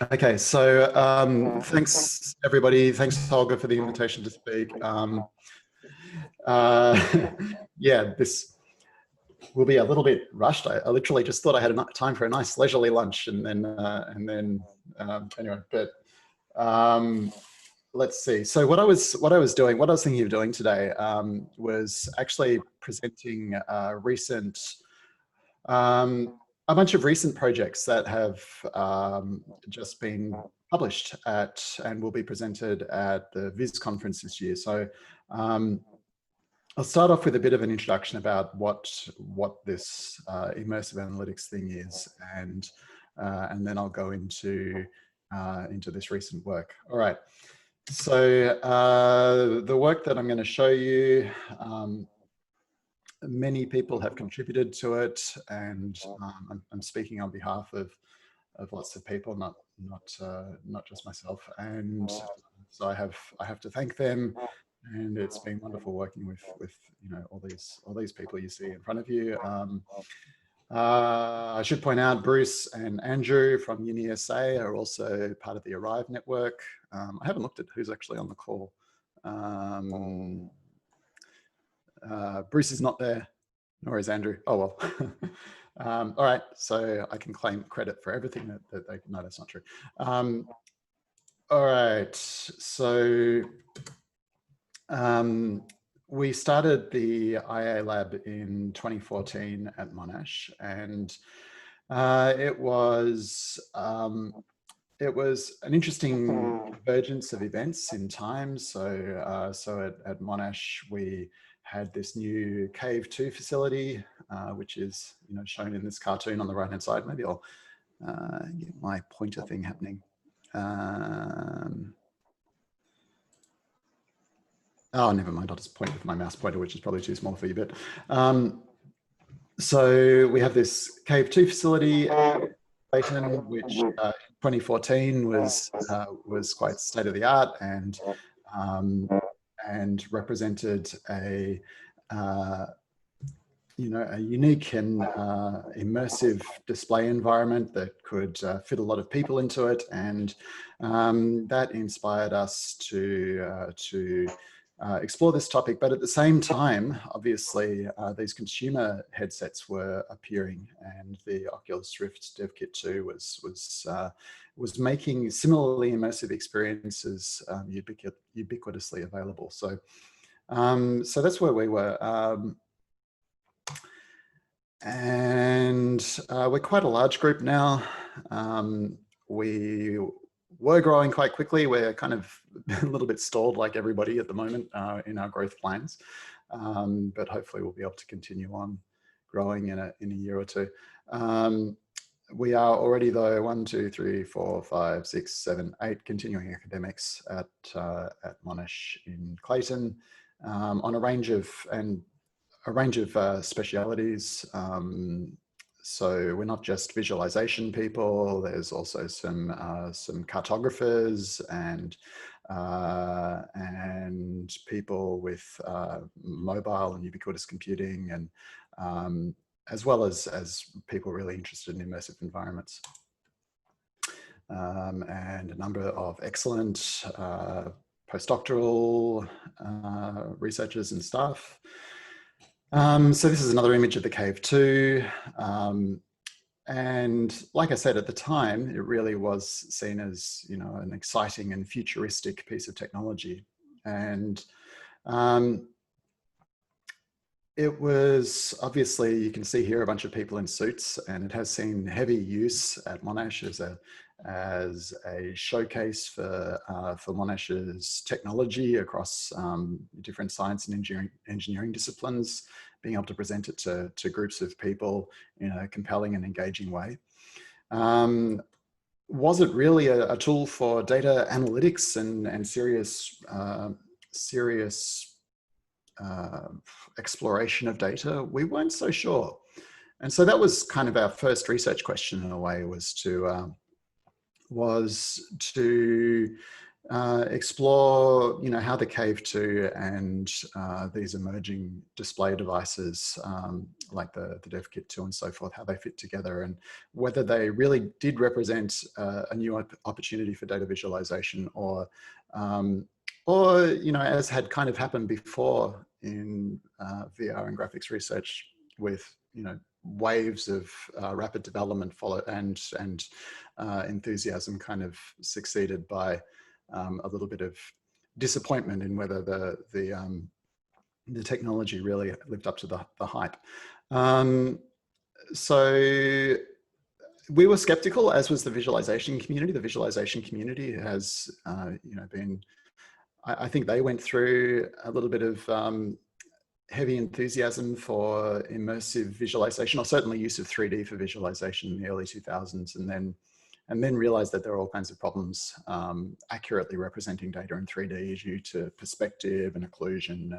Okay, so thanks everybody. Thanks Holger for the invitation to speak. Uh, yeah, this will be a little bit rushed. I literally just thought I had time for a nice leisurely lunch, and then anyway. But let's see. So what I was thinking of doing today was actually presenting a bunch of recent projects that have just been published at and will be presented at the Viz conference this year. So I'll start off with a bit of an introduction about what this immersive analytics thing is, and then I'll go into this recent work. All right. So the work that I'm going to show you, many people have contributed to it, and I'm speaking on behalf of lots of people, not just myself. And so I have to thank them, and it's been wonderful working with all these people you see in front of you. I should point out Bruce and Andrew from UniSA are also part of the ARIVE network. I haven't looked at who's actually on the call. Bruce is not there, nor is Andrew. Oh well. All right, so I can claim credit for everything that they. No, that's not true. All right, so we started the IA lab in 2014 at Monash, and it was an interesting convergence of events in time. So at Monash we had this new Cave 2 facility, which is shown in this cartoon on the right hand side. Maybe I'll get my pointer thing happening. Oh, never mind. I'll just point with my mouse pointer, which is probably too small for you. But so we have this Cave 2 facility, Clayton, which in 2014 was quite state of the art and represented a unique and immersive display environment that could fit a lot of people into it, and that inspired us to explore this topic. But at the same time, obviously, these consumer headsets were appearing, and the Oculus Rift Dev Kit 2 was making similarly immersive experiences ubiquitously available. So so that's where we were. And we're quite a large group now. We were growing quite quickly. We're kind of a little bit stalled like everybody at the moment in our growth plans. But hopefully we'll be able to continue on growing in a year or two. We are already though 1, 2, 3, 4, 5, 6, 7, 8 continuing academics at Monash in Clayton on a range of specialities. So we're not just visualization people. There's also some cartographers and people with mobile and ubiquitous computing, and as well as people really interested in immersive environments, and a number of excellent postdoctoral researchers and staff. So this is another image of the Cave 2. And like I said, at the time, it really was seen as, an exciting and futuristic piece of technology. And it was obviously, you can see here a bunch of people in suits, and it has seen heavy use at Monash as a showcase for Monash's technology across different science and engineering disciplines, being able to present it to groups of people in a compelling and engaging way. Was it really a tool for data analytics and serious exploration of data? We weren't so sure. And so that was kind of our first research question in a way, was to explore, how the Cave 2 and these emerging display devices like the DevKit 2 and so forth, how they fit together, and whether they really did represent a new opportunity for data visualization, or as had kind of happened before in VR and graphics research, with waves of rapid development followed and enthusiasm kind of succeeded by a little bit of disappointment in whether the technology really lived up to the hype. So we were skeptical, as was the visualization community. The visualization community has, been, I think they went through a little bit of heavy enthusiasm for immersive visualization, or certainly use of 3D for visualization in the early 2000s, and then realized that there are all kinds of problems accurately representing data in 3D due to perspective and occlusion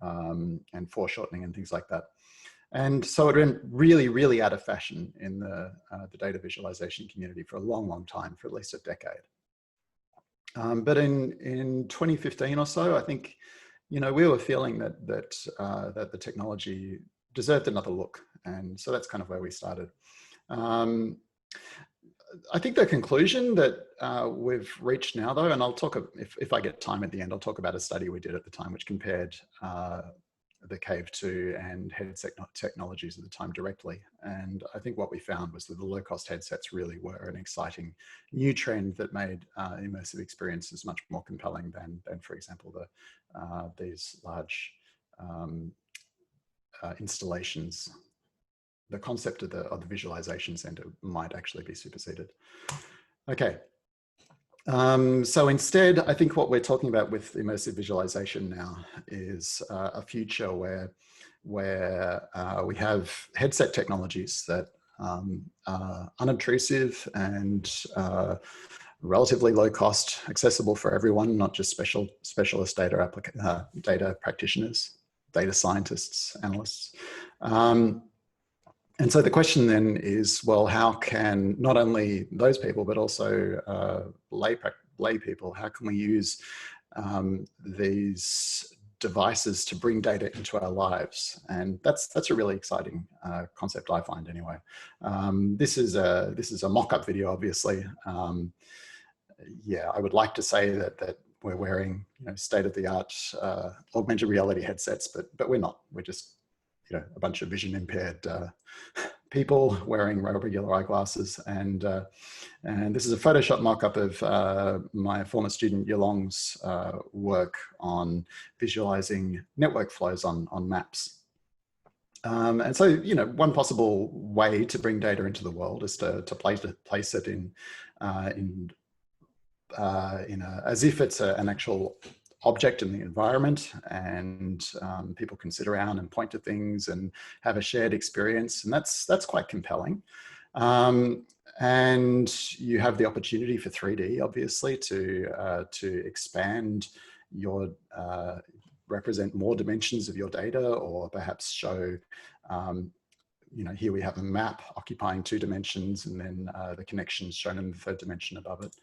and foreshortening and things like that. And so it went really, really out of fashion in the data visualization community for a long, long time, for at least a decade. But in 2015 or so, I think, we were feeling that the technology deserved another look. And so that's kind of where we started. I think the conclusion that we've reached now, though, and I'll talk, if I get time at the end, I'll talk about a study we did at the time, which compared the Cave 2 and headset technologies at the time directly. And I think what we found was that the low-cost headsets really were an exciting new trend that made immersive experiences much more compelling than for example, these large installations. The concept of the visualization center might actually be superseded. Okay. So instead, I think what we're talking about with immersive visualization now is a future where we have headset technologies that are unobtrusive and relatively low cost, accessible for everyone, not just specialist data practitioners, data scientists, analysts. And so the question then is, well, how can not only those people, but also lay people, how can we use these devices to bring data into our lives? And that's a really exciting concept, I find, anyway. This is a mock-up video, obviously. Yeah, I would like to say that we're wearing state-of-the-art augmented reality headsets, but we're not. We're just a bunch of vision impaired people wearing regular eyeglasses. And this is a Photoshop mock-up of my former student Yulong's work on visualizing network flows on maps. And so, one possible way to bring data into the world is to place it in as if it's an actual object in the environment, and people can sit around and point to things and have a shared experience, and that's quite compelling. And you have the opportunity for 3D, obviously, to expand your represent more dimensions of your data, or perhaps show here we have a map occupying 2 dimensions, and then the connections shown in the 3rd dimension above it.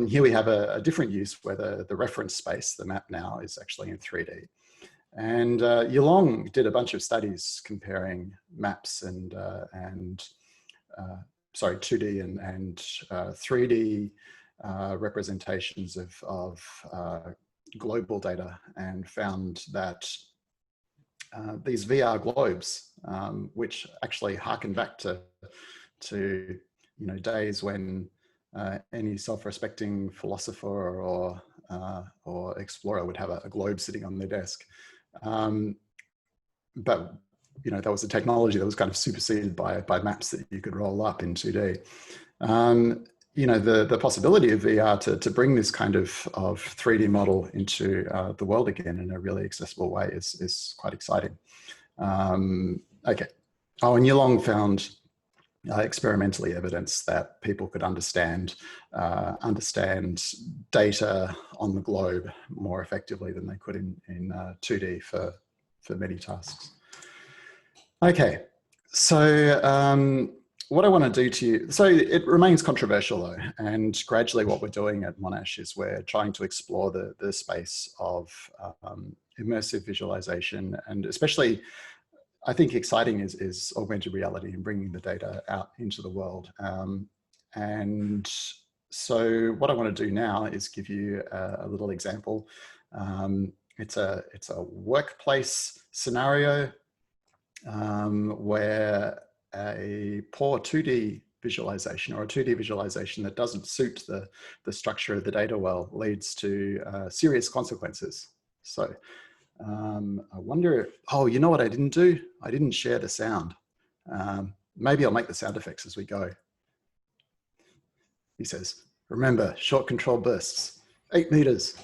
Here we have a different use where the reference space, the map now, is actually in 3D. And Yulong did a bunch of studies comparing maps and 2D and 3D representations of global data, and found that these VR globes, which actually harken back to days when any self-respecting philosopher or explorer would have a globe sitting on their desk. But there was a technology that was kind of superseded by maps that you could roll up in 2D. The possibility of VR to bring this kind of 3D model into the world again in a really accessible way is quite exciting. Okay. Oh, and Yulong found experimentally evidence that people could understand data on the globe more effectively than they could in 2D for many tasks. Okay, so what I want to do to you, so it remains controversial though, and gradually what we're doing at Monash is we're trying to explore the space of immersive visualization, and especially I think exciting is augmented reality and bringing the data out into the world. And so what I want to do now is give you a little example. It's a workplace scenario where a poor 2D visualization or a 2D visualization that doesn't suit the structure of the data well leads to serious consequences. So I wonder, oh, you know what I didn't do? I didn't share the sound. Maybe I'll make the sound effects as we go. He says, remember, short control bursts, 8 meters.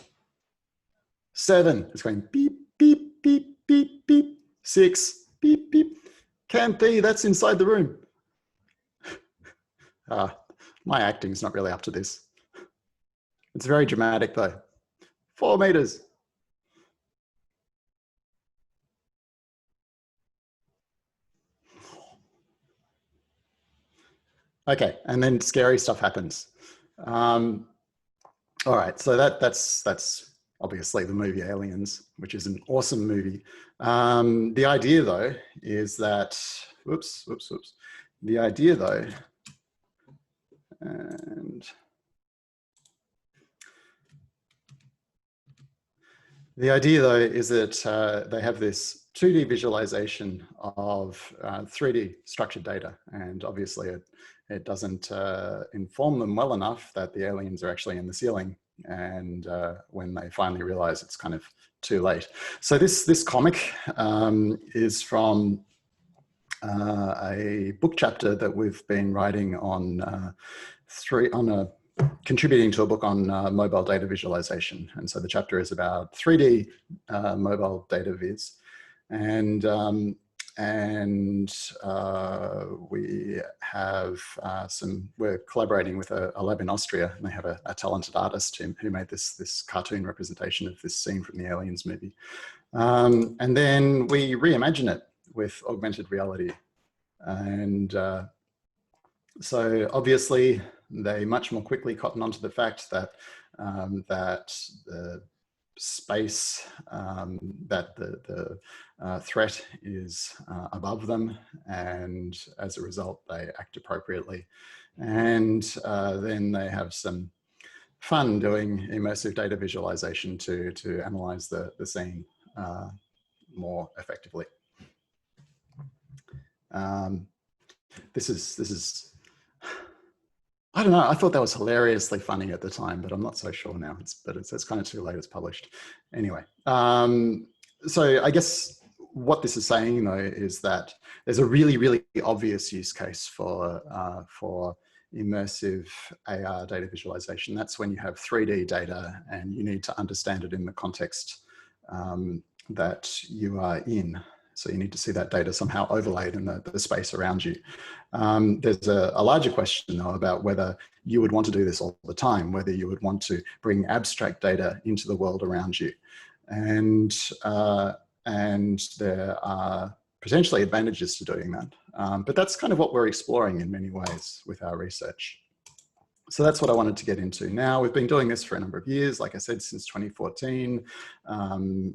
7, it's going beep, beep, beep, beep, beep. 6, beep, beep. Can't be, that's inside the room. My acting's not really up to this. It's very dramatic though. 4 meters. Okay, and then scary stuff happens. All right, so that's obviously the movie Aliens, which is an awesome movie. The idea though is that, whoops. The idea though, and the idea though is that they have this 2D visualization of 3D structured data, and obviously it doesn't inform them well enough that the aliens are actually in the ceiling, and when they finally realize, it's kind of too late. So this comic is from a book chapter that we've been writing on contributing to a book on mobile data visualization. And so the chapter is about 3D mobile data viz. And we have we're collaborating with a lab in Austria, and they have a talented artist who made this cartoon representation of this scene from the Aliens movie. And then we reimagine it with augmented reality. And so obviously they much more quickly cotton onto the fact that that the space, that the threat is above them, and as a result they act appropriately. And then they have some fun doing immersive data visualization to analyze the scene more effectively. This is I don't know, I thought that was hilariously funny at the time, but I'm not so sure now. It's kind of too late, it's published. Anyway, so I guess what this is saying though is that there's a really, really obvious use case for immersive AR data visualization. That's when you have 3D data and you need to understand it in the context that you are in. So you need to see that data somehow overlaid in the space around you. There's a larger question though about whether you would want to do this all the time, whether you would want to bring abstract data into the world around you. And there are potentially advantages to doing that. But that's kind of what we're exploring in many ways with our research. So that's what I wanted to get into. Now, we've been doing this for a number of years, like I said, since 2014,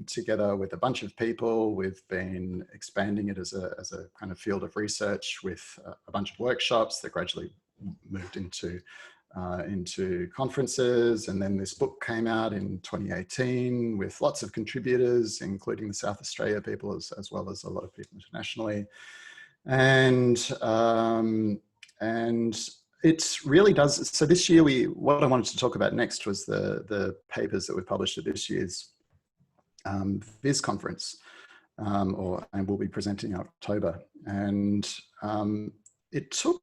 together with a bunch of people. We've been expanding it as a kind of field of research with a bunch of workshops that gradually moved into conferences. And then this book came out in 2018 with lots of contributors, including the South Australia people, as well as a lot of people internationally. And it really does. So this year, what I wanted to talk about next was the papers that we've published at this year's Viz conference, and we'll be presenting in October. And it took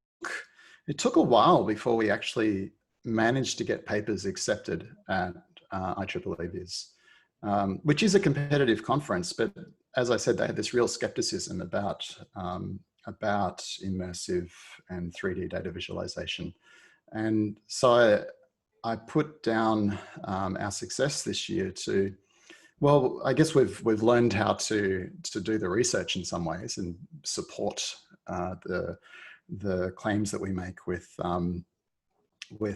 a while before we actually managed to get papers accepted at IEEE Viz, which is a competitive conference. But as I said, they had this real skepticism about immersive and 3D data visualization. And so I put down our success this year to, well, I guess we've learned how to do the research in some ways and support the the claims that we make with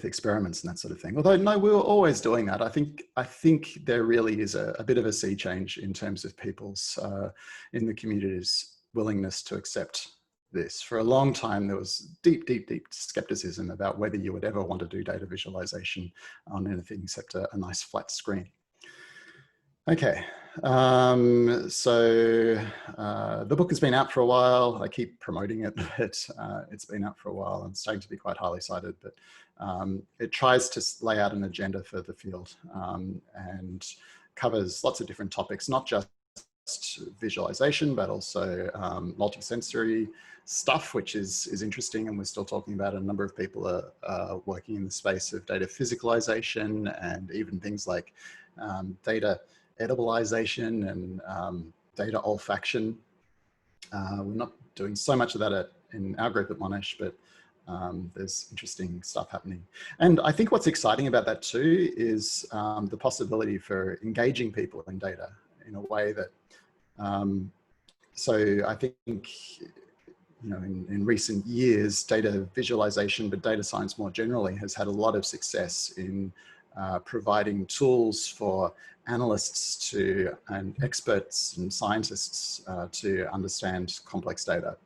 experiments and that sort of thing. Although no, we were always doing that. I think there really is a bit of a sea change in terms of people's in the community's willingness to accept this. For a long time, there was deep skepticism about whether you would ever want to do data visualization on anything except a nice flat screen. Okay, so the book has been out for a while. I keep promoting it, but it's been out for a while and starting to be quite highly cited, but it tries to lay out an agenda for the field and covers lots of different topics, not just visualization, but also multisensory stuff, which is interesting, and we're still talking about. A number of people are working in the space of data physicalization and even things like data edibilization and data olfaction. We're not doing so much of that in our group at Monash, but there's interesting stuff happening. And I think what's exciting about that too is the possibility for engaging people in data in a way that, so I think, you know, in recent years, data visualization, but data science more generally, has had a lot of success in providing tools for analysts and experts and scientists to understand complex data.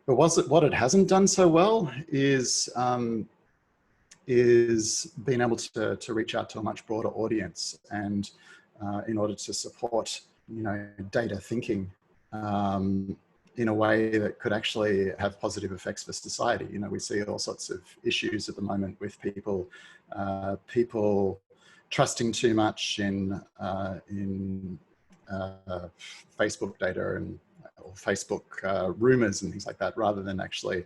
But what it hasn't done so well is being able to reach out to a much broader audience, and in order to support, you know, data thinking in a way that could actually have positive effects for society. You know, we see all sorts of issues at the moment with people trusting too much in Facebook data and or Facebook rumors and things like that, rather than actually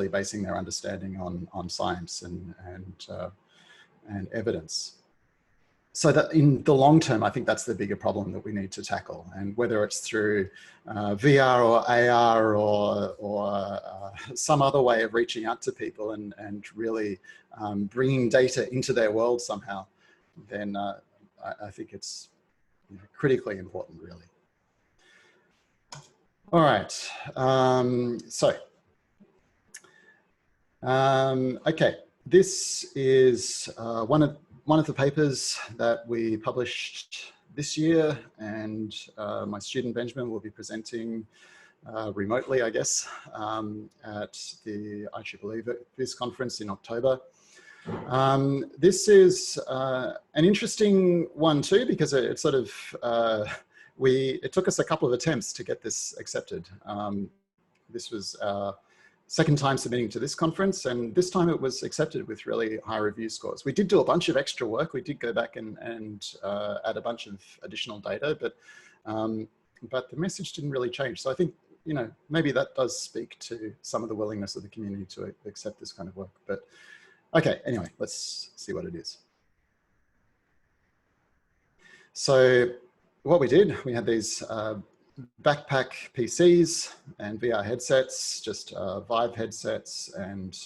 basing their understanding on science and evidence. So that in the long term, I think that's the bigger problem that we need to tackle. And whether it's through VR or AR or some other way of reaching out to people and really bringing data into their world somehow, then I think it's, you know, critically important, really. All right, okay, this is one of the papers that we published this year, and my student Benjamin will be presenting remotely, I guess, at the IEEE Viz conference in October. This is an interesting one too, because it sort of, it took us a couple of attempts to get this accepted. This was our second time submitting to this conference, and this time it was accepted with really high review scores. We did do a bunch of extra work. We did go back and add a bunch of additional data, but the message didn't really change. So I think, you know, maybe that does speak to some of the willingness of the community to accept this kind of work. But okay, anyway, let's see what it is. So what we did, we had these backpack PCs and VR headsets, just Vive headsets and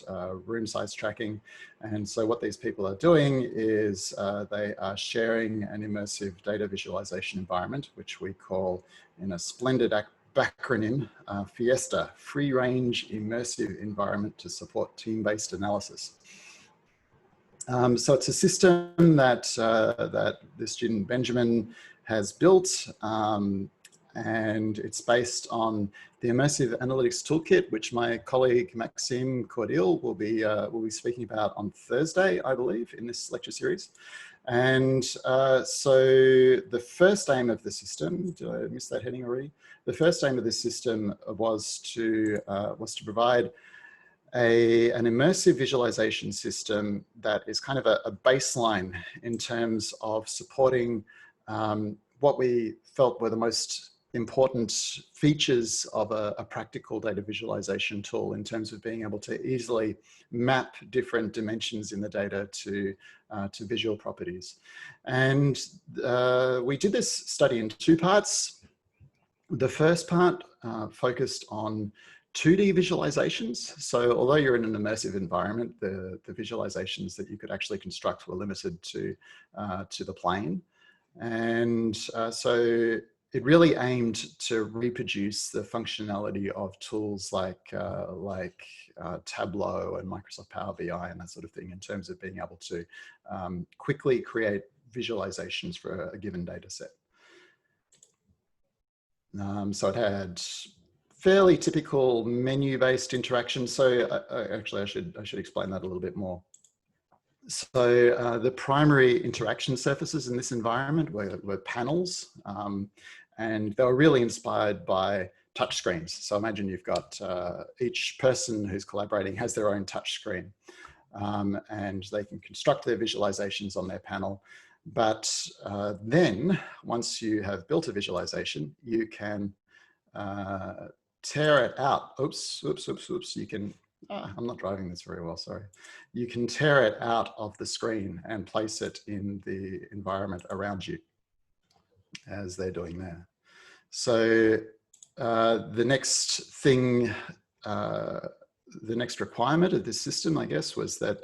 room size tracking. And so what these people are doing is they are sharing an immersive data visualization environment, which we call, in a splendid backronym, FIESTA, Free Range Immersive Environment to Support Team-Based Analysis. So it's a system that, that the student Benjamin has built, and it's based on the Immersive Analytics Toolkit, which my colleague Maxime Cordil will be speaking about on Thursday, I believe, in this lecture series. And so the first aim of the system, did I miss that heading already? The first aim of this system was to provide an immersive visualization system that is kind of a baseline in terms of supporting what we felt were the most important features of a practical data visualization tool, in terms of being able to easily map different dimensions in the data to visual properties. And we did this study in two parts. The first part focused on 2D visualizations. So although you're in an immersive environment, the visualizations that you could actually construct were limited to the plane. And so it really aimed to reproduce the functionality of tools like Tableau and Microsoft Power BI and that sort of thing, in terms of being able to quickly create visualizations for a given data set. So it had fairly typical menu-based interaction. So actually, I should explain that a little bit more. So the primary interaction surfaces in this environment were panels, and they were really inspired by touchscreens. So imagine you've got each person who's collaborating has their own touch screen, and they can construct their visualizations on their panel. But then once you have built a visualization, you can tear it out. Oops. You can, I'm not driving this very well, sorry. You can tear it out of the screen and place it in the environment around you, as they're doing there. So the next thing, the next requirement of this system, I guess, was that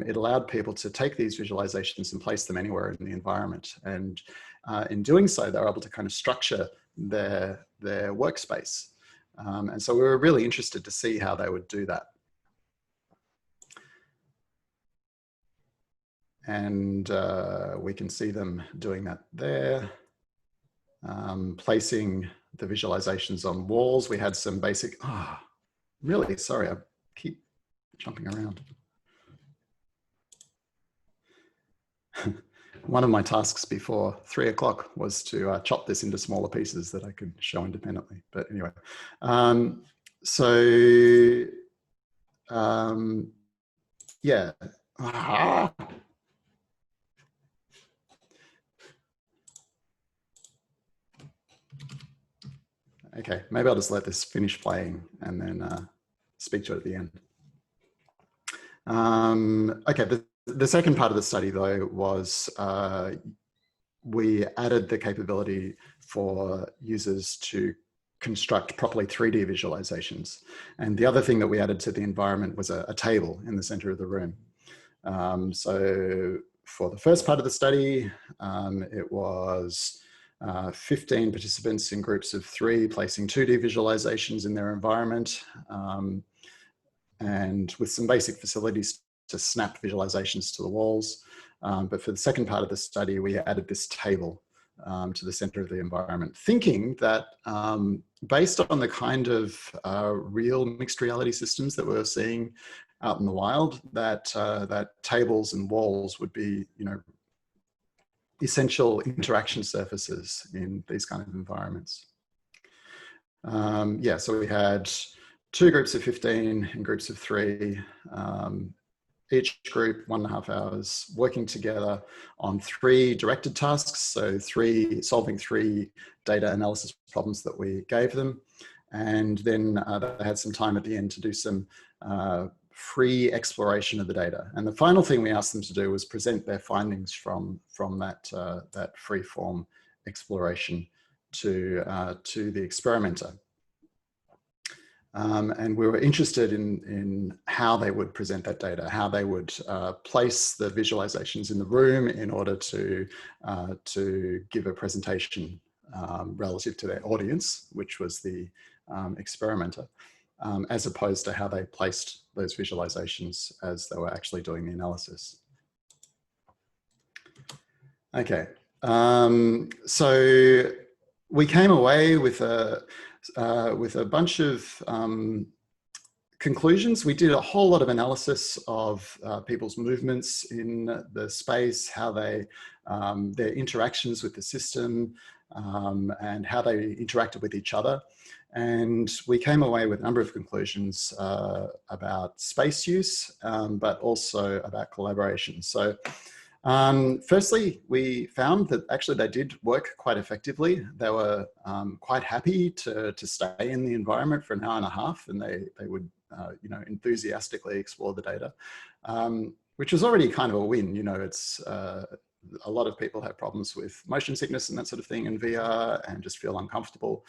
it allowed people to take these visualizations and place them anywhere in the environment. And in doing so, they were able to kind of structure their workspace. And so we were really interested to see how they would do that. And we can see them doing that there. Placing the visualizations on walls. We had some basic, really, sorry, I keep jumping around. One of my tasks before 3 o'clock was to chop this into smaller pieces that I could show independently. But anyway, yeah. Okay, maybe I'll just let this finish playing and then speak to it at the end. Okay, the second part of the study, though, was we added the capability for users to construct properly 3D visualizations. And the other thing that we added to the environment was a table in the center of the room. So for the first part of the study, it was 15 participants in groups of 3 placing 2D visualizations in their environment, and with some basic facilities to snap visualizations to the walls. But for the second part of the study, we added this table to the center of the environment, thinking that based on the kind of real mixed reality systems that we're seeing out in the wild, that tables and walls would be, essential interaction surfaces in these kind of environments. Yeah, so we had 2 groups of 15 and groups of 3, each group 1.5 hours, working together on 3 directed tasks. So solving 3 data analysis problems that we gave them. And then they had some time at the end to do some free exploration of the data. And the final thing we asked them to do was present their findings from that free form exploration to the experimenter. And we were interested in how they would present that data, how they would place the visualizations in the room in order to give a presentation relative to their audience, which was the experimenter, as opposed to how they placed those visualizations as they were actually doing the analysis. Okay, so we came away with a bunch of conclusions. We did a whole lot of analysis of people's movements in the space, how they, their interactions with the system, and how they interacted with each other. And we came away with a number of conclusions about space use, but also about collaboration. So firstly, we found that actually they did work quite effectively. They were quite happy to stay in the environment for 1.5 hours, and they would enthusiastically explore the data, which was already kind of a win. It's a lot of people have problems with motion sickness and that sort of thing in VR and just feel uncomfortable.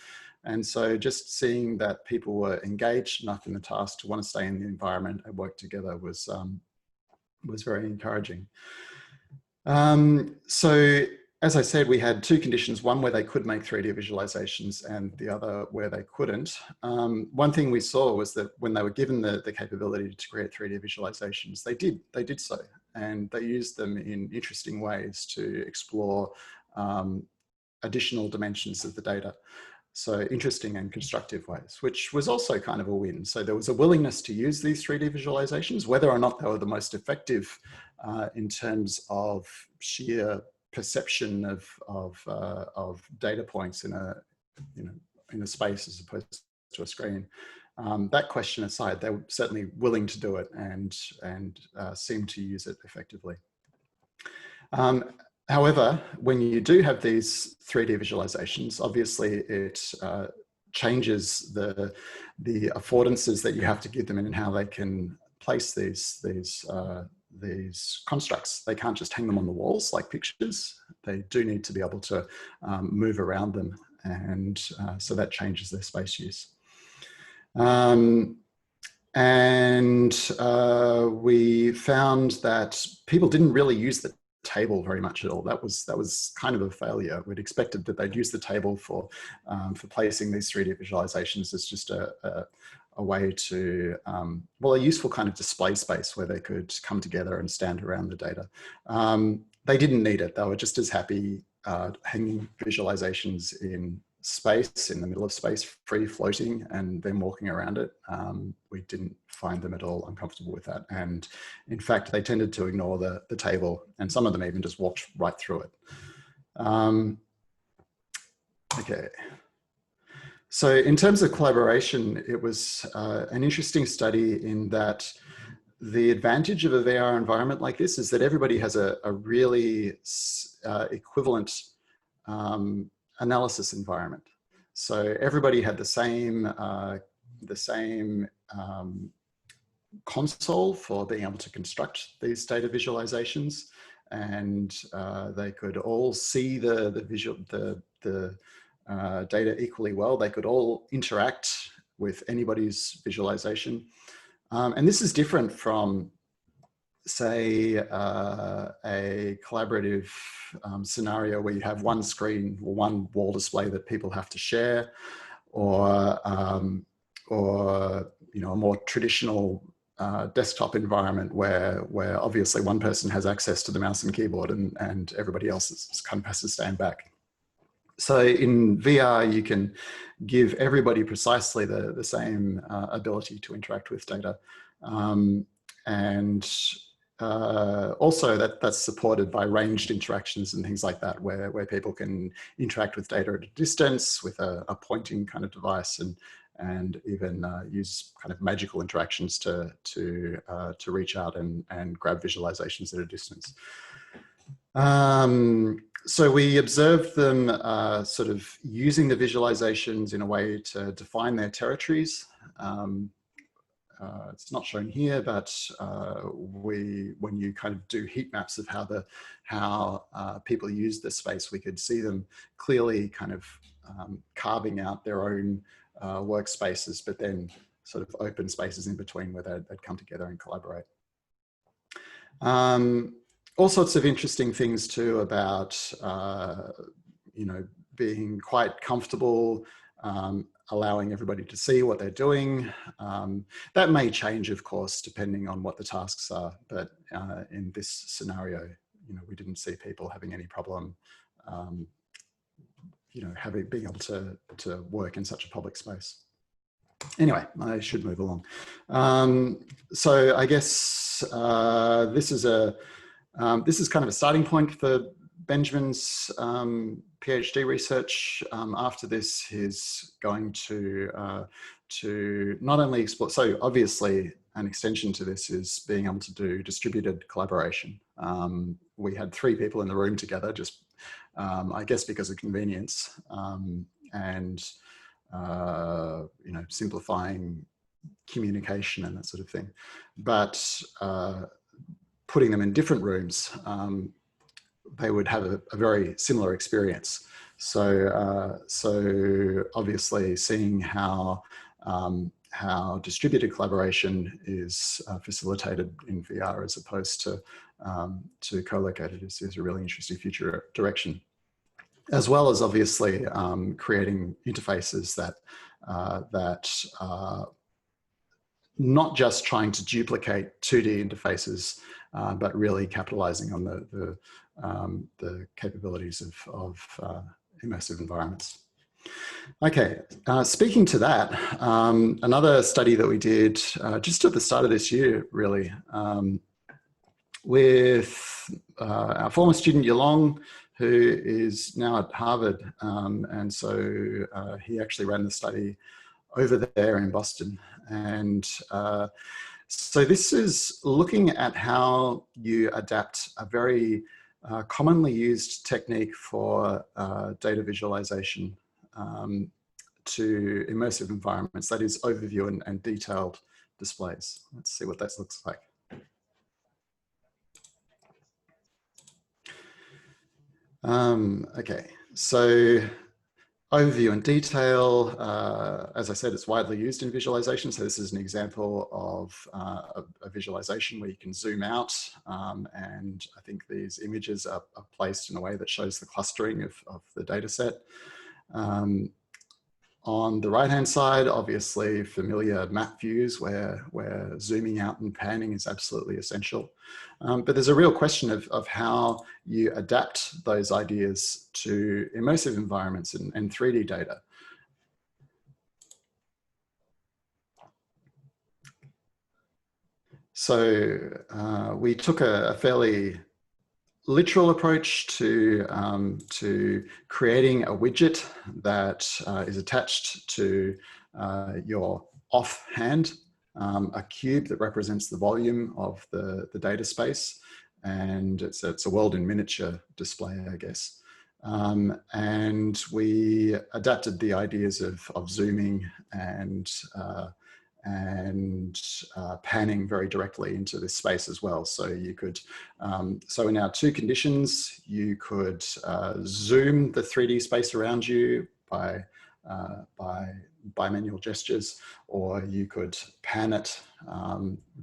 And so just seeing that people were engaged enough in the task to want to stay in the environment and work together was very encouraging. So as I said, we had two conditions, one where they could make 3D visualizations and the other where they couldn't. One thing we saw was that when they were given the capability to create 3D visualizations, they did so. And they used them in interesting ways to explore additional dimensions of the data. So interesting and constructive ways, which was also kind of a win. So there was a willingness to use these 3D visualizations, whether or not they were the most effective in terms of sheer perception of data points in a space as opposed to a screen. That question aside, they were certainly willing to do it and seemed to use it effectively. However, when you do have these 3D visualizations, obviously it changes the affordances that you have to give them and how they can place these constructs. They can't just hang them on the walls like pictures. They do need to be able to move around them, and so that changes their space use. We found that people didn't really use the table very much at all. That was kind of a failure. We'd expected that they'd use the table for placing these 3D visualizations as just a way to, well, a useful kind of display space where they could come together and stand around the data. They didn't need it. They were just as happy hanging visualizations in space, in the middle of space, free floating, and then walking around it. We didn't find them at all uncomfortable with that. And in fact, they tended to ignore the table, and some of them even just walked right through it. Okay. So in terms of collaboration, it was an interesting study in that the advantage of a VR environment like this is that everybody has a really equivalent analysis environment. So everybody had the same console for being able to construct these data visualizations, and they could all see the data equally well. They could all interact with anybody's visualization. And this is different from, say, a collaborative scenario where you have one screen or one wall display that people have to share, or you know, a more traditional desktop environment where obviously one person has access to the mouse and keyboard and everybody else is kind of has to stand back. So in VR, you can give everybody precisely the same ability to interact with data. Also that's supported by ranged interactions and things like that, where people can interact with data at a distance with a pointing kind of device, and even use kind of magical interactions to reach out and grab visualizations at a distance. So we observed them sort of using the visualizations in a way to define their territories. It's not shown here, but when you kind of do heat maps of how people use this space, we could see them clearly kind of carving out their own workspaces, but then sort of open spaces in between where they'd come together and collaborate. All sorts of interesting things too about, you know, being quite comfortable, allowing everybody to see what they're doing. That may change, of course, depending on what the tasks are. But in this scenario, you know, we didn't see people having any problem, you know, being able to work in such a public space. Anyway, I should move along. So I guess this is kind of a starting point for Benjamin's PhD research. After this, he's going to not only explore, so obviously an extension to this is being able to do distributed collaboration. We had 3 people in the room together, just I guess because of convenience, and you know, simplifying communication and that sort of thing. But putting them in different rooms, they would have a very similar experience. So, so obviously seeing how distributed collaboration is facilitated in VR as opposed to co-located is a really interesting future direction. as well as obviously creating interfaces that are not just trying to duplicate 2D interfaces, but really capitalizing on the capabilities of immersive environments. Okay, speaking to that, another study that we did just at the start of this year, really, with our former student Yalong, who is now at Harvard. And so he actually ran the study over there in Boston. And so this is looking at how you adapt a very commonly used technique for data visualization to immersive environments, that is overview and detailed displays. Let's see what that looks like. Okay, so overview and detail, as I said, it's widely used in visualization. So this is an example of a visualization where you can zoom out, and I think these images are placed in a way that shows the clustering of the data set. On the right-hand side, obviously familiar map views where zooming out and panning is absolutely essential. But there's a real question of how you adapt those ideas to immersive environments and 3D data. So we took a fairly literal approach to creating a widget that is attached to your offhand, a cube that represents the volume of the data space. And it's a world in miniature display, I guess. And we adapted the ideas of zooming and panning very directly into this space as well. So you could, so in our two conditions, you could zoom the 3D space around you by manual gestures, or you could pan it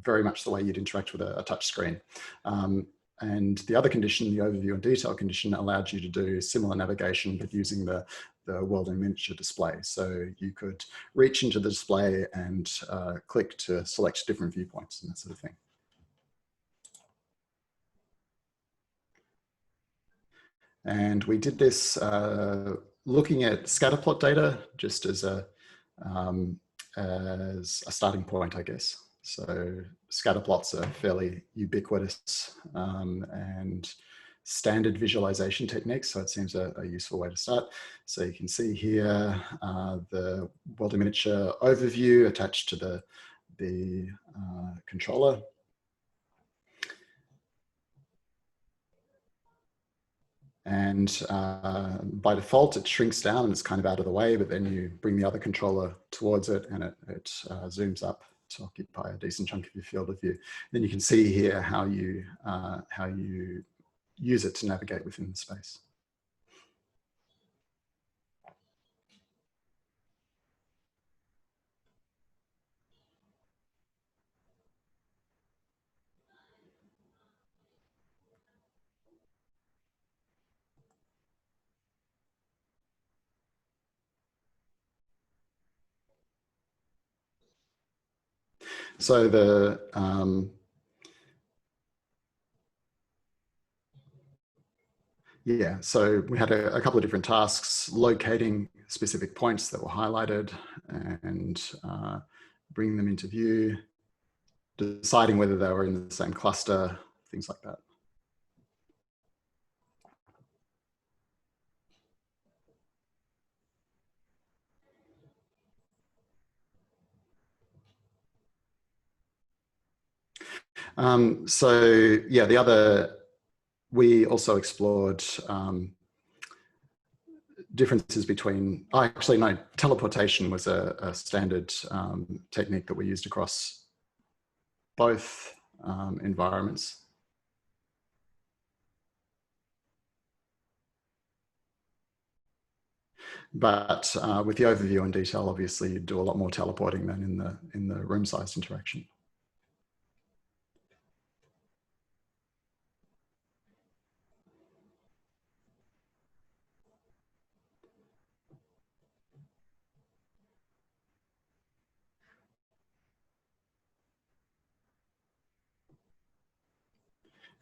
very much the way you'd interact with a touch screen. And the other condition, the overview and detail condition, allowed you to do similar navigation, but using the world in miniature display. So you could reach into the display and click to select different viewpoints and that sort of thing. And we did this looking at scatterplot data just as a starting point, I guess. So scatterplots are fairly ubiquitous and standard visualization techniques, so it seems a useful way to start. So you can see here the world in miniature overview attached to the controller. And by default, it shrinks down and it's kind of out of the way, but then you bring the other controller towards it and it zooms up to occupy a decent chunk of your field of view. Then you can see here how you use it to navigate within the space. So yeah, so we had a couple of different tasks, locating specific points that were highlighted and bringing them into view, deciding whether they were in the same cluster, things like that. So yeah, we also explored differences between, actually no, teleportation was a standard technique that we used across both environments. But with the overview and detail, obviously you do a lot more teleporting than in the room-sized interaction.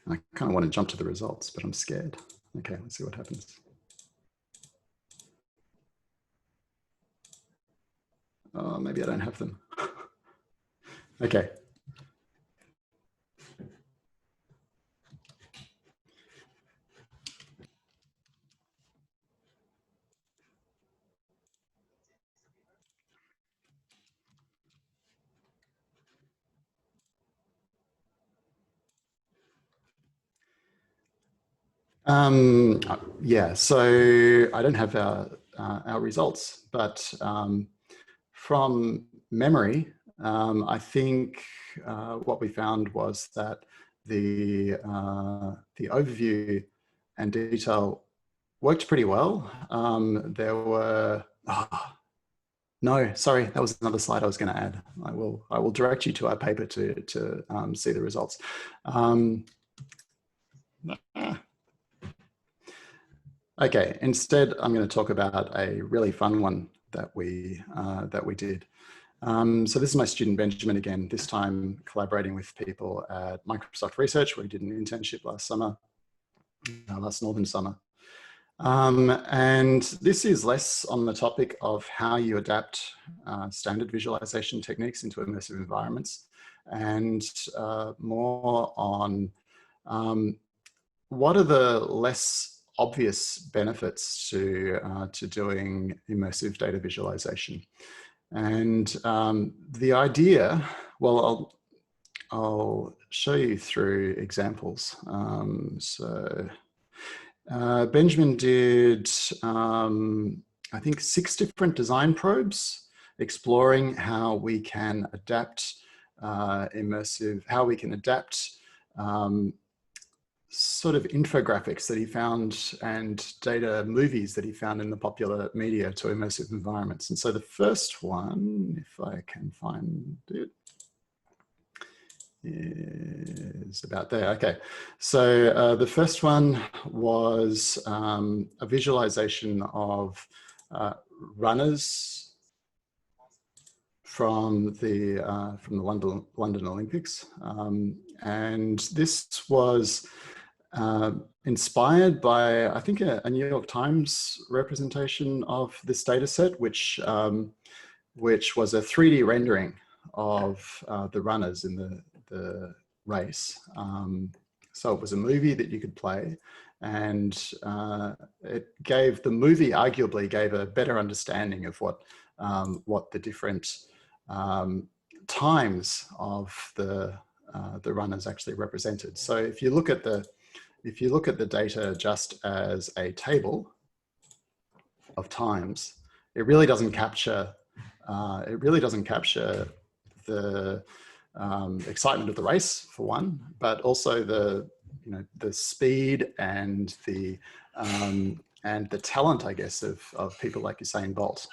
I kind of want to jump to the results, but I'm scared. Okay, let's see what happens. Oh, maybe I don't have them. Okay. Yeah, so I don't have our results, but from memory, I think what we found was that the overview and detail worked pretty well. There were, no, sorry, that was another slide I was going to add. I will direct you to our paper to see the results. Okay, instead, I'm going to talk about a really fun one that we did. So this is my student Benjamin again, this time collaborating with people at Microsoft Research, where we did an internship last summer, last Northern summer. And this is less on the topic of how you adapt standard visualization techniques into immersive environments, and more on what are the less obvious benefits to doing immersive data visualization. And the idea, well, I'll show you through examples. Benjamin did, I think, 6 different design probes exploring how we can adapt how we can adapt sort of infographics that he found and data movies that he found in the popular media to immersive environments. And so the first one, if I can find it, is about there. Okay, so the first one was a visualization of runners from the London Olympics, and this was inspired by, I think, a New York Times representation of this data set, which was a 3D rendering of the runners in the race. So it was a movie that you could play, and it gave, the movie arguably gave a better understanding of what the different times of the runners actually represented. So if you look at the data just as a table of times, it really doesn't capture the excitement of the race, for one, but also the speed and the talent, I guess, of people like Usain Bolt.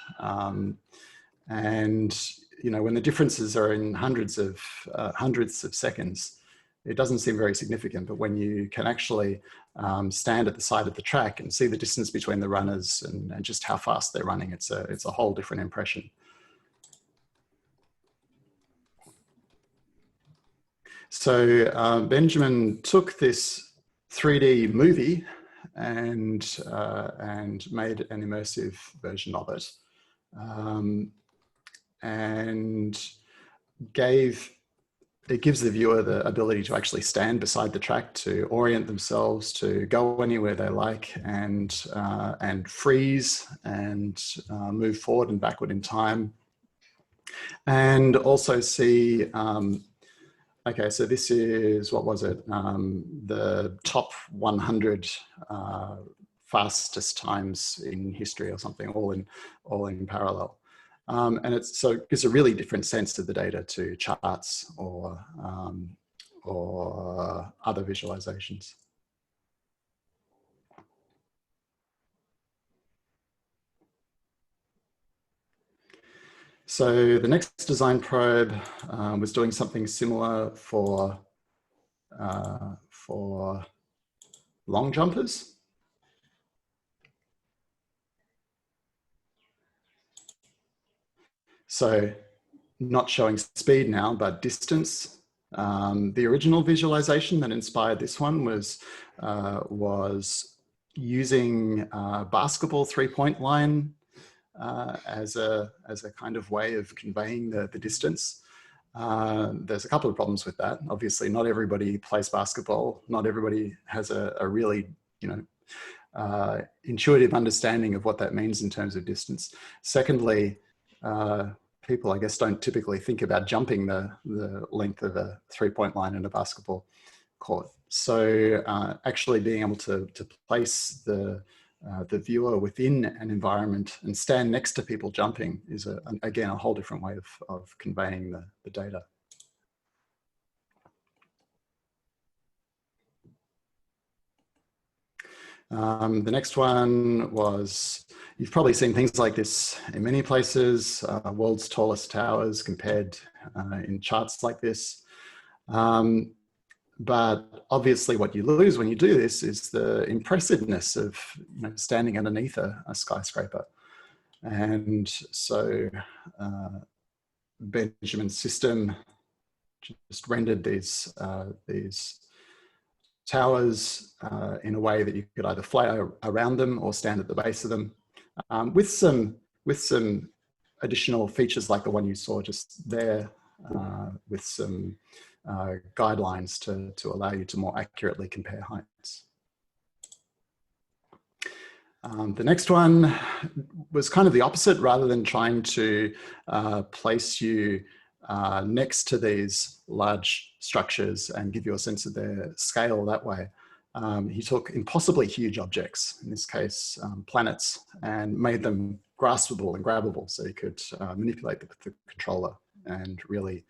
And when the differences are in hundreds of seconds, it doesn't seem very significant. But when you can actually stand at the side of the track and see the distance between the runners and just how fast they're running, it's a whole different impression. So Benjamin took this 3D movie and made an immersive version of it, and it gives the viewer the ability to actually stand beside the track, to orient themselves, to go anywhere they like, and freeze and move forward and backward in time, and also see. Okay, so this is, what was it? The top 100 fastest times in history or something, all in parallel. And so it gives a really different sense to the data, to charts or other visualizations. So the next design probe was doing something similar for long jumpers. So not showing speed now, but distance. The original visualization that inspired this one was using basketball three-point line as a kind of way of conveying the distance. There's a couple of problems with that. Obviously, not everybody plays basketball. Not everybody has a really, intuitive understanding of what that means in terms of distance. Secondly, people, I guess, don't typically think about jumping the length of a three-point line in a basketball court. So actually being able to place the viewer within an environment and stand next to people jumping is, again, a whole different way of conveying the data. The next one was, you've probably seen things like this in many places, world's tallest towers compared in charts like this. But obviously what you lose when you do this is the impressiveness of standing underneath a skyscraper. And so Benjamin's system just rendered these towers in a way that you could either fly around them or stand at the base of them, with some additional features like the one you saw just there, with some guidelines to allow you to more accurately compare heights. The next one was kind of the opposite. Rather than trying to place you next to these large structures and give you a sense of their scale that way, he took impossibly huge objects, in this case planets, and made them graspable and grabbable, so you could manipulate the controller and really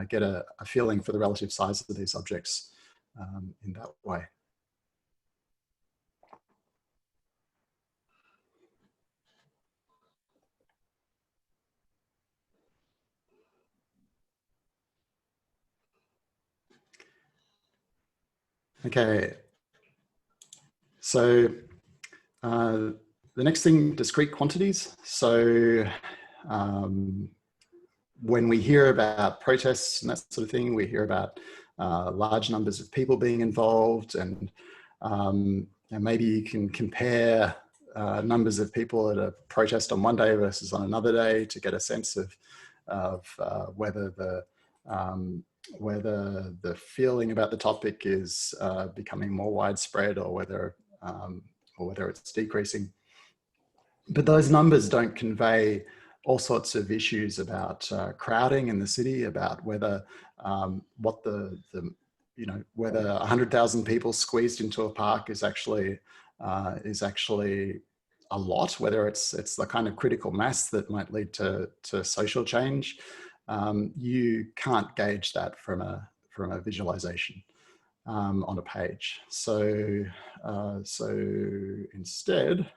get a feeling for the relative size of these objects in that way. Okay, so the next thing, discrete quantities. So when we hear about protests and that sort of thing, we hear about large numbers of people being involved, and maybe you can compare numbers of people at a protest on one day versus on another day to get a sense of whether the feeling about the topic is becoming more widespread or whether it's decreasing. But those numbers don't convey all sorts of issues about crowding in the city, about whether whether 100,000 people squeezed into a park is actually a lot, whether it's the kind of critical mass that might lead to social change. You can't gauge that from a visualization on a page. So instead,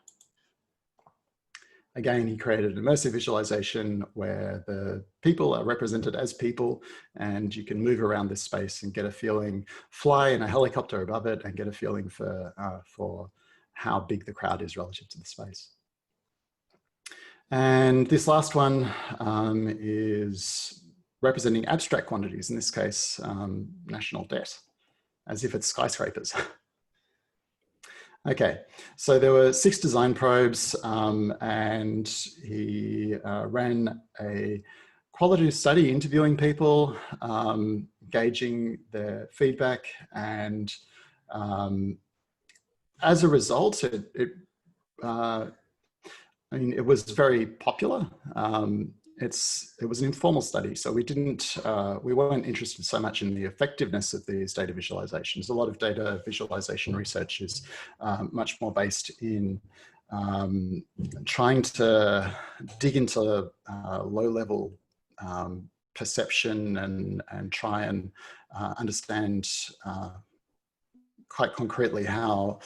again, he created an immersive visualization where the people are represented as people, and you can move around this space and get a feeling, fly in a helicopter above it and get a feeling for how big the crowd is relative to the space. And this last one is representing abstract quantities, in this case, national debt, as if it's skyscrapers. Okay, so there were 6 design probes, and he ran a qualitative study interviewing people, gauging their feedback, and as a result, it was very popular. It was an informal study, so we weren't interested so much in the effectiveness of these data visualizations. A lot of data visualization research is much more based in trying to dig into low-level perception and try and understand quite concretely how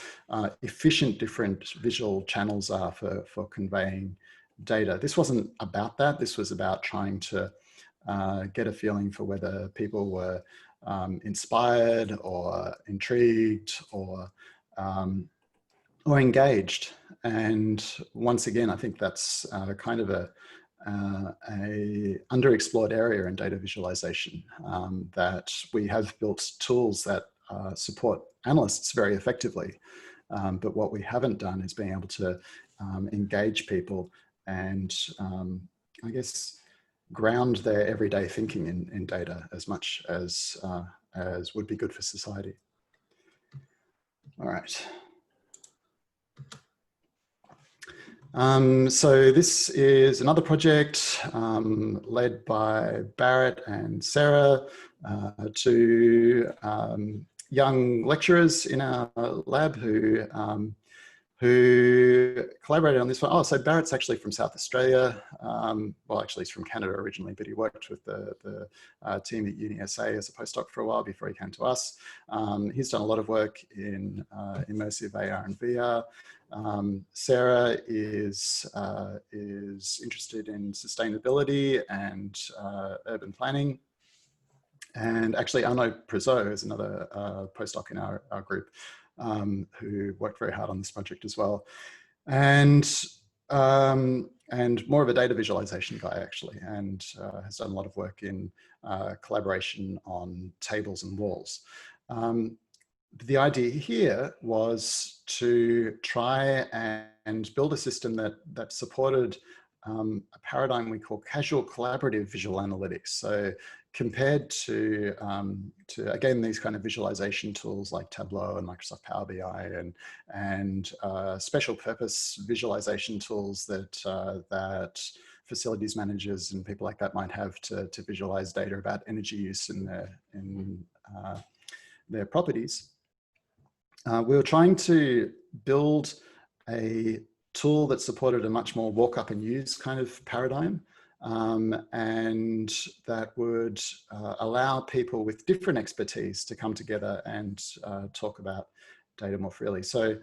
efficient different visual channels are for conveying data. This wasn't about that. This was about trying to get a feeling for whether people were inspired or intrigued or engaged. And once again, I think that's kind of a underexplored area in data visualization, that we have built tools that support analysts very effectively. But what we haven't done is being able to engage people and I guess ground their everyday thinking in data as much as would be good for society. All right. So this is another project led by Barrett and Sarah, two young lecturers in our lab who collaborated on this one. Oh, so Barrett's actually from South Australia. Well, actually he's from Canada originally, but he worked with the team at UniSA as a postdoc for a while before he came to us. He's done a lot of work in immersive AR and VR. Sarah is interested in sustainability and urban planning. And actually Arnaud Prezot is another postdoc in our group who worked very hard on this project as well. And more of a data visualization guy actually, and has done a lot of work in collaboration on tables and walls. The idea here was to try and build a system that supported a paradigm we call casual collaborative visual analytics. So compared to again, these kind of visualization tools like Tableau and Microsoft Power BI and special purpose visualization tools that facilities managers and people like that might have to visualize data about energy use in their properties. We were trying to build a tool that supported a much more walk up and use kind of paradigm, and that would allow people with different expertise to come together and talk about data more freely. So,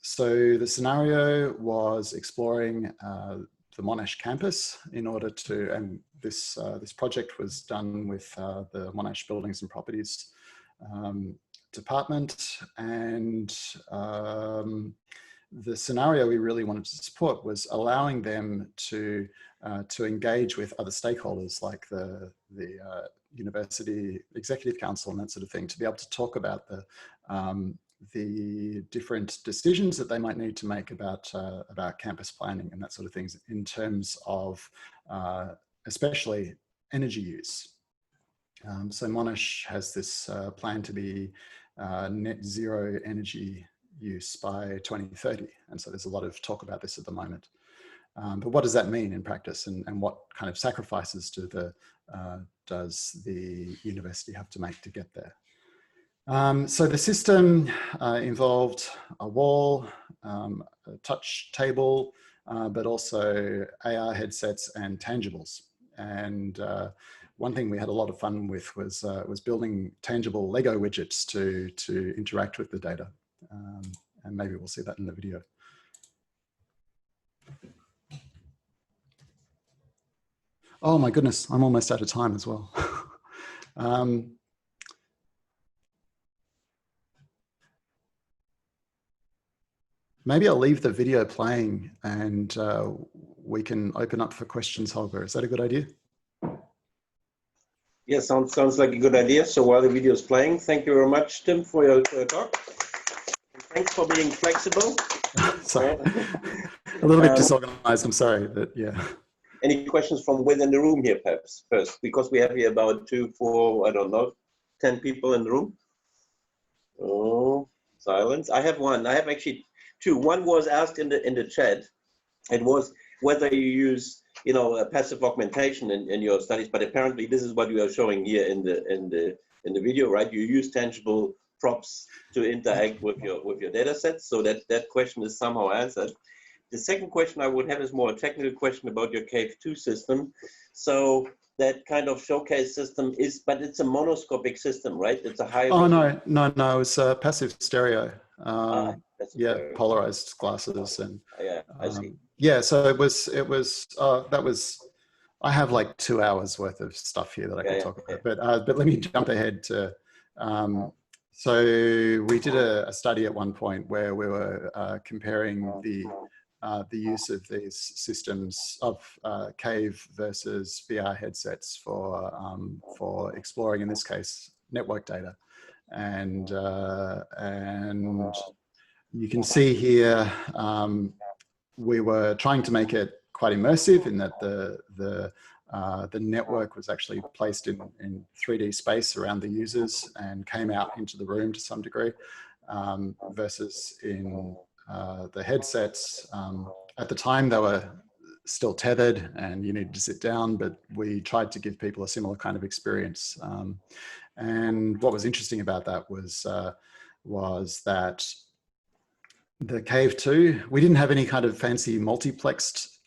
so the scenario was exploring the Monash campus in order to, and this project was done with the Monash Buildings and Properties department, and the scenario we really wanted to support was allowing them to engage with other stakeholders like the university executive council and that sort of thing, to be able to talk about the different decisions that they might need to make about campus planning and that sort of things in terms of especially energy use. So Monash has this plan to be net zero energy use by 2030. And so there's a lot of talk about this at the moment. But what does that mean in practice, and what kind of sacrifices does the university have to make to get there? So the system involved a wall, a touch table, but also AR headsets and tangibles. And one thing we had a lot of fun with was building tangible Lego widgets to interact with the data. And maybe we'll see that in the video. Oh my goodness, I'm almost out of time as well. Maybe I'll leave the video playing and we can open up for questions, Holger. Is that a good idea? Yeah, sounds like a good idea. So while the video is playing, thank you very much, Tim, for your talk. And thanks for being flexible. Sorry, a little bit disorganized, I'm sorry, but yeah. Any questions from within the room here, perhaps, first? Because we have here about 2, 4, I don't know, 10 people in the room. Oh, silence. I have one. I have actually two. One was asked in the chat. It was whether you use, you know, passive augmentation in your studies, but apparently this is what you are showing here in the video, right? You use tangible props to interact with your data sets. So that question is somehow answered. The second question I would have is more a technical question about your Cave 2 system. So that kind of showcase system is, but it's a monoscopic system, right? It's a high. Oh no, it's a passive stereo. Yeah, stereo. Polarized glasses and. Yeah, I see. Yeah, so it was. I have like 2 hours worth of stuff here that I can talk about, but let me jump ahead to. So we did a study at one point where we were comparing the use of these systems of cave versus VR headsets for exploring, in this case, network data. And you can see here, we were trying to make it quite immersive in that the network was actually placed in 3D space around the users and came out into the room to some degree, versus in the headsets. At the time, they were still tethered and you needed to sit down, but we tried to give people a similar kind of experience. And what was interesting about that was that the Cave 2, we didn't have any kind of fancy multiplexed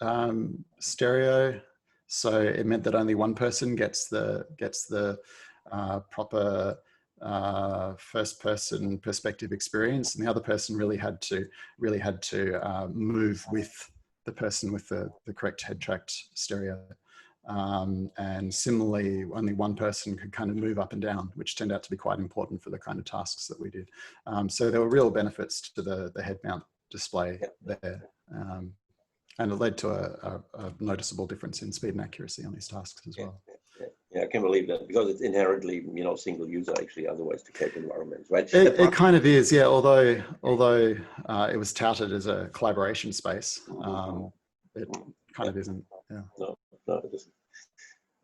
stereo, so it meant that only one person gets the proper first-person perspective experience, and the other person really had to move with the person with the correct head-tracked stereo. And similarly, only one person could kind of move up and down, which turned out to be quite important for the kind of tasks that we did. So there were real benefits to the head mount display there. And it led to a noticeable difference in speed and accuracy on these tasks as well. Yeah, I can believe that, because it's inherently, single user actually, otherwise the cave environments, right? It kind of is, yeah, although it was touted as a collaboration space, it kind of isn't, yeah. No, it isn't.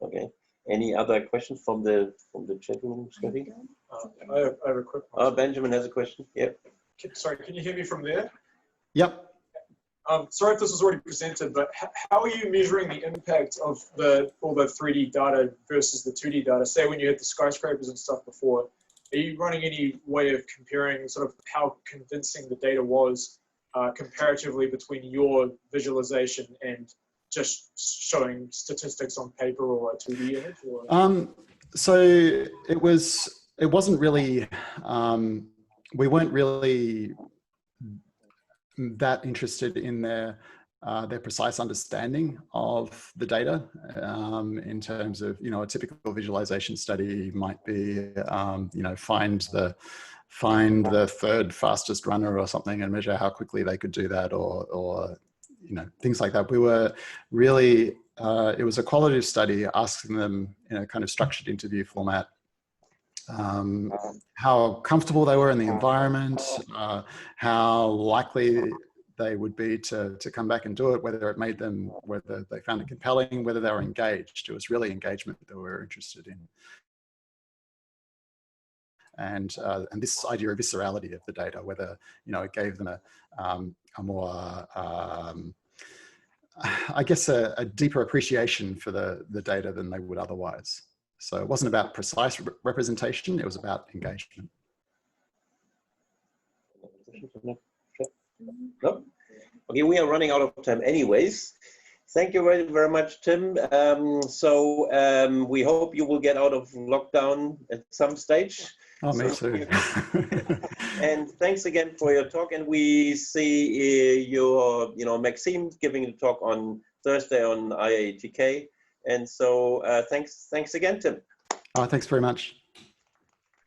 Okay. Any other questions from the chat room, Scotty? I have a quick one. Benjamin has a question. Yep. Sorry, can you hear me from there? Yep. Sorry if this was already presented, but how are you measuring the impact of all the 3D data versus the 2D data? Say when you had the skyscrapers and stuff before, are you running any way of comparing sort of how convincing the data was comparatively between your visualization and just showing statistics on paper or a 2D image? Or? So it wasn't really, we weren't really that interested in their precise understanding of the data, in terms of, a typical visualization study might be, find the third fastest runner or something and measure how quickly they could do that, or things like that. We were really, it was a qualitative study asking them in a kind of structured interview format, how comfortable they were in the environment, how likely they would be to come back and do it, whether it made them, whether they found it compelling, whether they were engaged. It was really engagement that we were interested in. And this idea of viscerality of the data, whether, it gave them a more, I guess, a deeper appreciation for the data than they would otherwise. So it wasn't about precise representation, it was about engagement. No? Okay, we are running out of time anyways. Thank you very, very much, Tim. We hope you will get out of lockdown at some stage. Oh, me too. And thanks again for your talk. And we see your, Maxime giving a talk on Thursday on IATK. And so thanks again, Tim. Thanks very much.